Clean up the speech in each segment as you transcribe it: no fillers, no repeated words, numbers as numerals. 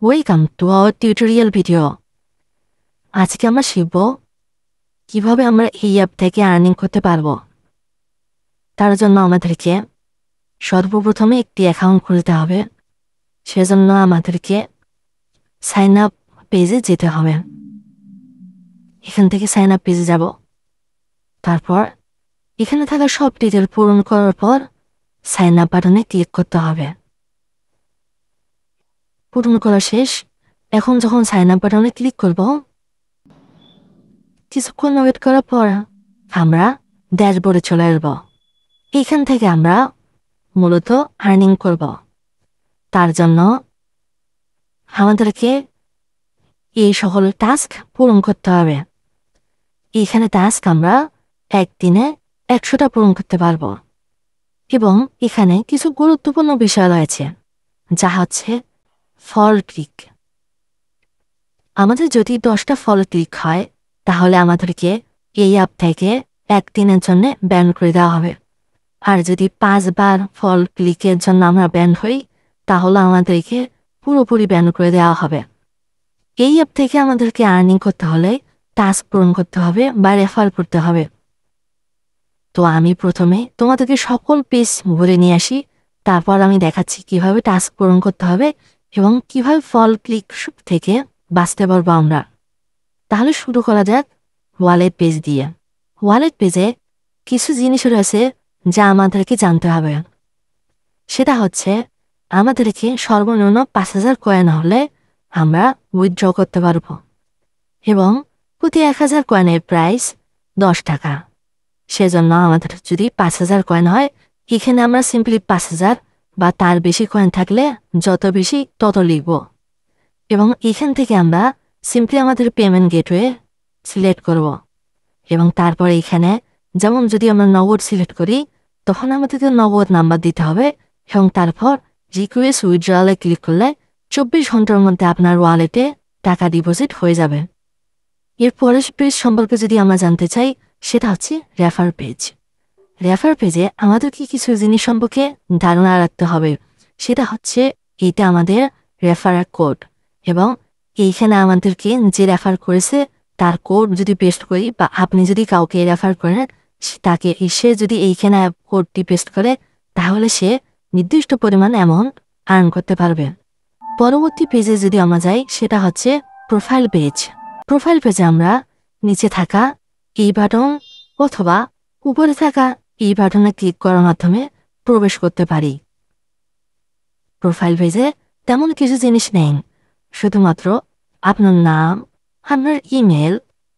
Welcome to our tutorial video. আজকে আমরা শিখব কিভাবে আমরা এই অ্যাপ থেকে আর্নিং করতে পারবো। তার জন্য আমাদেরকে সর্বপ্রথমে একটি অ্যাকাউন্ট খুলতে হবে। সেজন্য আমাদেরকে সাইন আপ পেজে যেতে হবে। এখান থেকে সাইন আপ পেজে যাব। তারপর এখানে থাকা সব ডিটেল পূরণ করার পর সাইন আপ বাটনে ক্লিক করতে হবে। পূরণ করা শেষ। এখন যখন সাইন আপ বাটনে ক্লিক করব, কিছুক্ষণ ওয়েট করার পর আমরা ড্যাশবোর্ডে চলে আসব। এখান থেকে আমরা মূলত আর্নিং করব। তার জন্য আমাদেরকে এই সকল টাস্ক পূরণ করতে হবে। এখানে টাস্ক আমরা একদিনে 100টা পূরণ করতে পারবো। এবং এখানে কিছু গুরুত্বপূর্ণ বিষয় রয়েছে, যা হচ্ছে ফল ক্লিক। আমাদের যদি 10টা ফল ক্লিক হয়, তাহলে আমাদেরকে এই অ্যাপ থেকে একদিনের জন্য ব্যান করে দেওয়া হবে। আর যদি 5 বার ফল ক্লিকের জন্য আমরা ব্যান হই, তাহলে আমাদেরকে পুরোপুরি ব্যান করে দেওয়া হবে। এই অ্যাপ থেকে আমাদেরকে আর্নিং করতে হলে টাস্ক পূরণ করতে হবে বা রেফার করতে হবে। তো আমি প্রথমে তোমাদেরকে সকল পেজ ঘুরে নিয়ে আসি, তারপর আমি দেখাচ্ছি কিভাবে টাস্ক পূরণ করতে হবে এবং কিভাবে ফল ক্লিক থেকে বাঁচতে পারবো আমরা। তাহলে শুরু করা যাক ওয়ালেট পেজ দিয়ে। ওয়ালেট পেজে কিছু জিনিস রয়েছে যা আমাদেরকে জানতে হবে। সেটা হচ্ছে আমাদেরকে সর্বনিম্ন 5000 কয়েন হলে আমরা উইথড্র করতে পারবো এবং প্রতি 1000 কয়েনের প্রাইস 10 টাকা। সেজন্য আমাদের যদি 5000 কয়েন হয়, এখানে আমরা সিম্পলি 5000 বা তার বেশি কয়েন থাকলে যত বেশি তত লিখব। এবং এখান থেকে আমরা সিম্পলি আমাদের পেমেন্ট গেটওয়ে সিলেক্ট করব। এবং তারপরে এখানে যেমন যদি আমরা নগদ সিলেক্ট করি, তখন আমাদেরকে নগদ নাম্বার দিতে হবে এবং তারপর রিকোয়েস্ট উইথড্রলে ক্লিক করলে 24 ঘন্টার মধ্যে আপনার ওয়ালেটে টাকা ডিপোজিট হয়ে যাবে। এর পরের পেজ সম্পর্কে যদি আমরা জানতে চাই, সেটা হচ্ছে রেফার পেজ। রেফার পেজে আমাদেরকে কিছু জিনিস সম্পর্কে ধারণা রাখতে হবে। সেটা হচ্ছে এটা আমাদের রেফারের কোড এবং এইখানে আমাদেরকে যে রেফার করেছে তার কোড যদি পেস্ট করি বা আপনি যদি কাউকে রেফার করেন, তাকে সে যদি এইখানে কোডটি পেস্ট করে, তাহলে সে নির্দিষ্ট পরিমাণ অ্যামাউন্ট আর্ন করতে পারবে। পরবর্তী পেজে যদি আমরা যাই, সেটা হচ্ছে প্রোফাইল পেজ। প্রোফাইল পেজে আমরা নিচে থাকা এই বাটন অথবা উপরে থাকা এই বাটনে ক্লিক করার মাধ্যমে প্রবেশ করতে পারি। প্রোফাইল পেজে তেমন কিছু জিনিস নেই, শুধুমাত্র আপনার নাম, আপনার ইমেল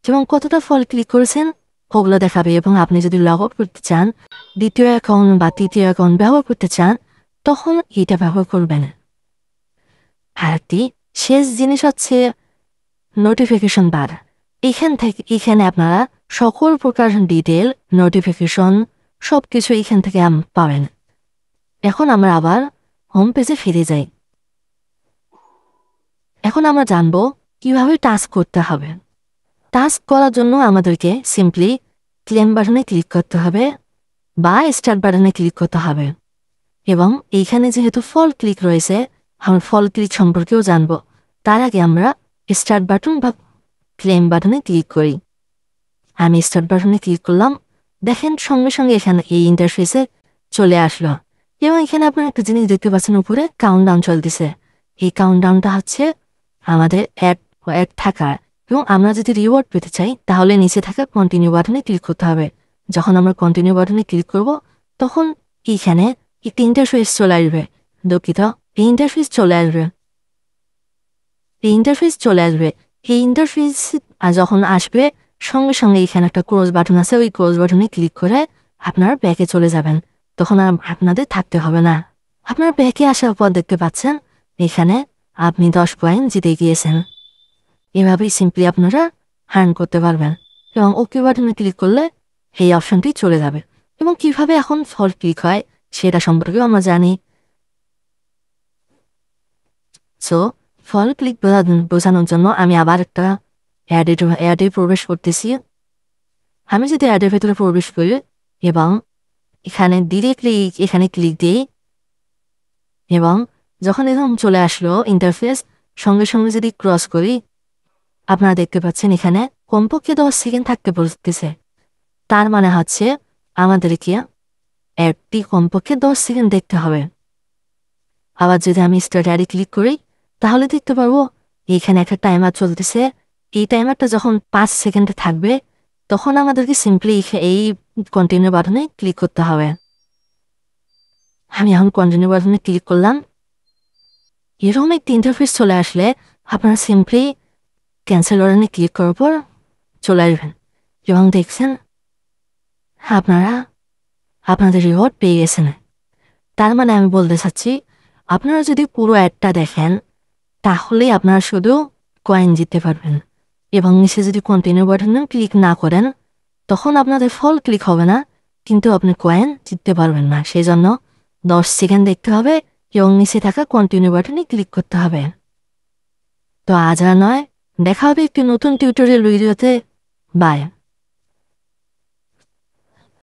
এবং কতটা ফল ক্লিক করেছেন ওগুলো দেখাবে। এবং আপনি যদি লগ আউট করতে চান, দ্বিতীয় অ্যাকাউন্ট বা তৃতীয় অ্যাকাউন্ট ব্যবহার করতে চান, তখন এটা ব্যবহার করবেন। আরেকটি শেষ জিনিস হচ্ছে নোটিফিকেশন বার। এখানে আপনারা সকল প্রকার ডিটেল, নোটিফিকেশন সব কিছু এখান থেকে পাবেন। এখন আমরা আবার হোম পেজে ফিরে যাই। এখন আমরা জানব কিভাবে টাস্ক করতে হবে। টাস্ক করার জন্য আমাদেরকে সিম্পলি ক্লেম বাটনে ক্লিক করতে হবে বা স্টার্ট বাটনে ক্লিক করতে হবে। এবং এইখানে যেহেতু ফল ক্লিক রয়েছে, আমরা ফল ক্লিক সম্পর্কেও জানব। তার আগে আমরা স্টার্ট বাটন বা ক্লেম বাটনে ক্লিক করি। আমি স্টার্ট বাটনে ক্লিক করলাম। দেখেন সঙ্গে সঙ্গে এখানে এই ইন্টারফেসে চলে আসলো এবং এখানে আপনারা একটা জিনিস দেখতে পাচ্ছেন, উপরে কাউন্টডাউন চলতেছে। এই কাউন্টডাউনটা হচ্ছে আমাদের অ্যাড থাকার। এবং আমরা যদি রিওয়ার্ড পেতে চাই, তাহলে নিচে থাকা কন্টিনিউ বাটনে ক্লিক করতে হবে। যখন আমরা কন্টিনিউ বাটনে ক্লিক করব, তখন এইখানে একটি ইন্টারফেস চলে আসবে। দুঃখিত, এই ইন্টারফেস চলে আসবে। এই ইন্টারফেস যখন আসবে, সঙ্গে সঙ্গে এখানে একটা ক্লোজ বাটন আছে, ওই ক্লোজ বাটনে ক্লিক করে আপনার ব্যাকে চলে যাবেন। তখন আর আপনাদের থাকতে হবে না। আপনার ব্যাকে আসার পর দেখতে পাচ্ছেন এখানে আপনি 10 কয়েন জিতে গিয়েছেন। এভাবেই সিম্পলি আপনারা আর্ন করতে পারবেন। এবং ওকে বাটনে ক্লিক করলে এই অপশনটি চলে যাবে। এবং কিভাবে এখন ফল ক্লিক হয় সেটা সম্পর্কেও আমরা জানি। সো ফল ক্লিক বোঝানোর জন্য আমি আবার একটা অ্যাডে প্রবেশ করতেছি। আমি যদি অ্যাডের ভেতরে প্রবেশ করি এবং এখানে ডিরেক্টলি এখানে ক্লিক দিই, এবং যখন এরকম চলে আসলো ইন্টারফেস, সঙ্গে সঙ্গে যদি ক্রস করি, আপনারা দেখতে পাচ্ছেন এখানে কমপক্ষে 10 সেকেন্ড থাকতে বলতেছে। তার মানে হচ্ছে আমাদেরকে অ্যাডটি কমপক্ষে 10 সেকেন্ড দেখতে হবে। আবার যদি আমি স্টার্ট অ্যাডে ক্লিক করি, তাহলে দেখতে পারবো এখানে একটা টাইমার চলতেছে। এই টাইমারটা যখন 5 সেকেন্ডে থাকবে, তখন আমাদেরকে সিম্পলি এই কন্টিনিউ বাটনে ক্লিক করতে হবে। আমি এখন কন্টিনিউ বাটনে ক্লিক করলাম। এরকম একটি ইন্টারফেস চলে আসলে আপনারা সিম্পলি ক্যান্সেল বাটনে ক্লিক করার পর চলে আসবেন এবং দেখছেন আপনারা আপনাদের রিওয়ার্ড পেয়ে গেছেন। তার মানে আমি বলতে চাচ্ছি, আপনারা যদি পুরো অ্যাডটা দেখেন, তাহলে আপনারা শুধু কয়েন জিততে পারবেন। এবং নিচে যদি কন্টিনিউ বাটনে ক্লিক না করেন, তখন আপনাদের ফল ক্লিক হবে না, কিন্তু আপনি কয়েন জিততে পারবেন না। সেই জন্য 10 সেকেন্ড দেখতে হবে এবং নিচে থাকা কন্টিনিউ বাটনে ক্লিক করতে হবে। তো আজ আর নয়, দেখা হবে একটি নতুন টিউটোরিয়াল ভিডিওতে। বাই।